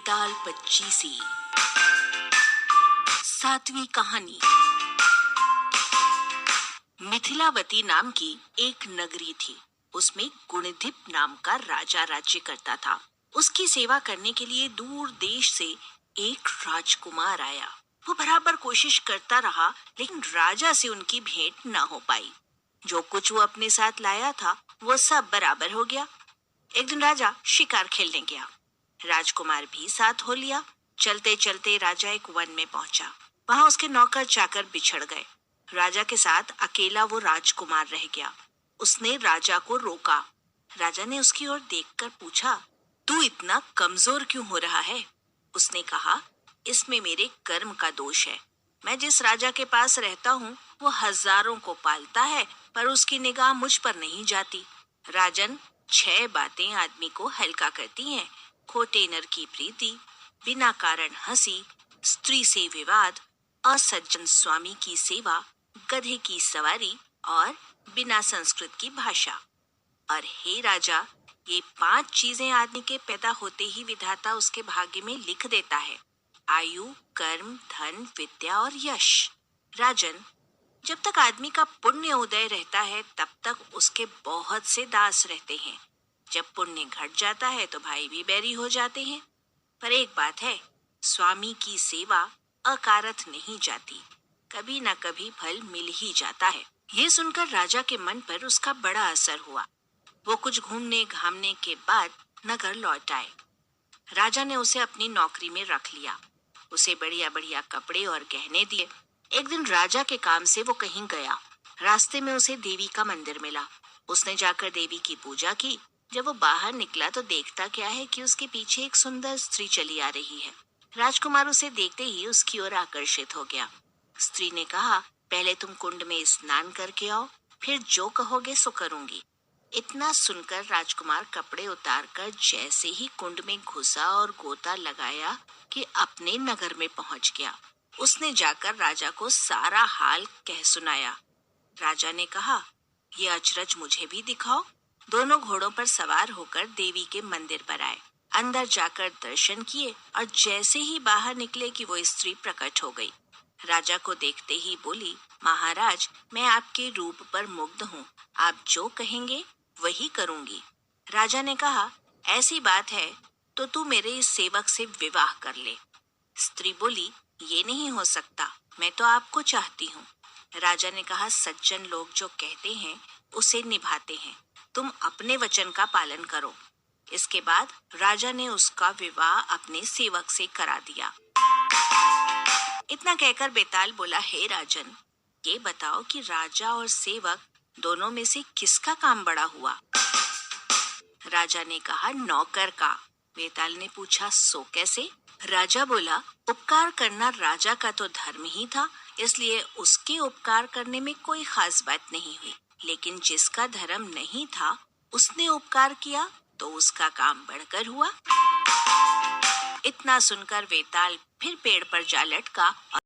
बेताल पच्चीसी। सातवीं कहानी। मिथिलावती नाम की एक नगरी थी। उसमें गुणिधिप नाम का राजा राज्य करता था। उसकी सेवा करने के लिए दूर देश से एक राजकुमार आया। वो बराबर कोशिश करता रहा, लेकिन राजा से उनकी भेंट न हो पाई। जो कुछ वो अपने साथ लाया था वो सब बराबर हो गया। एक दिन राजा शिकार खेलने गया। राजकुमार भी साथ हो लिया। चलते चलते राजा एक वन में पहुंचा। वहां उसके नौकर चाकर बिछड़ गए। राजा के साथ अकेला वो राजकुमार रह गया। उसने राजा को रोका। राजा ने उसकी ओर देखकर पूछा, तू इतना कमजोर क्यों हो रहा है? उसने कहा, इसमें मेरे कर्म का दोष है। मैं जिस राजा के पास रहता हूँ वो हजारों को पालता है, पर उसकी निगाह मुझ पर नहीं जाती। राजन, 6 बातें आदमी को हल्का करती हैं: खोटे नर की प्रीति, बिना कारण हंसी, स्त्री से विवाद, असज्जन स्वामी की सेवा, गधे की सवारी और बिना संस्कृत की भाषा। और हे राजा, ये 5 चीजें आदमी के पैदा होते ही विधाता उसके भाग्य में लिख देता है: आयु, कर्म, धन, विद्या और यश। राजन, जब तक आदमी का पुण्य उदय रहता है तब तक उसके बहुत से दास रहते हैं। जब पुण्य घट जाता है तो भाई भी बैरी हो जाते हैं। पर एक बात है, स्वामी की सेवा अकारथ नहीं जाती। कभी न कभी फल मिल ही जाता है। ये सुनकर राजा के मन पर उसका बड़ा असर हुआ। वो कुछ घूमने घामने के बाद नगर लौट आए। राजा ने उसे अपनी नौकरी में रख लिया। उसे बढ़िया बढ़िया कपड़े और गहने दिए। एक दिन राजा के काम से वो कहीं गया। रास्ते में उसे देवी का मंदिर मिला। उसने जाकर देवी की पूजा की। जब वो बाहर निकला तो देखता क्या है कि उसके पीछे एक सुंदर स्त्री चली आ रही है। राजकुमार उसे देखते ही उसकी ओर आकर्षित हो गया। स्त्री ने कहा, पहले तुम कुंड में स्नान करके आओ, फिर जो कहोगे सो करूंगी। इतना सुनकर राजकुमार कपड़े उतारकर जैसे ही कुंड में घुसा और गोता लगाया कि अपने नगर में पहुंच गया। उसने जाकर राजा को सारा हाल कह सुनाया। राजा ने कहा, ये अचरज मुझे भी दिखाओ। दोनों घोड़ों पर सवार होकर देवी के मंदिर पर आए। अंदर जाकर दर्शन किए और जैसे ही बाहर निकले कि वो स्त्री प्रकट हो गई। राजा को देखते ही बोली, महाराज, मैं आपके रूप पर मुग्ध हूँ। आप जो कहेंगे वही करूंगी। राजा ने कहा, ऐसी बात है तो तू मेरे इस सेवक से विवाह कर ले। स्त्री बोली, ये नहीं हो सकता, मैं तो आपको चाहती हूँ। राजा ने कहा, सज्जन लोग जो कहते हैं उसे निभाते हैं। तुम अपने वचन का पालन करो। इसके बाद राजा ने उसका विवाह अपने सेवक से करा दिया। इतना कहकर बेताल बोला, हे राजन, ये बताओ कि राजा और सेवक दोनों में से किसका काम बड़ा हुआ? राजा ने कहा, नौकर का। बेताल ने पूछा, सो कैसे? राजा बोला, उपकार करना राजा का तो धर्म ही था, इसलिए उसके उपकार करने में कोई खास बात नहीं हुई। लेकिन जिसका धर्म नहीं था उसने उपकार किया तो उसका काम बढ़कर हुआ। इतना सुनकर बेताल फिर पेड़ पर जा लटका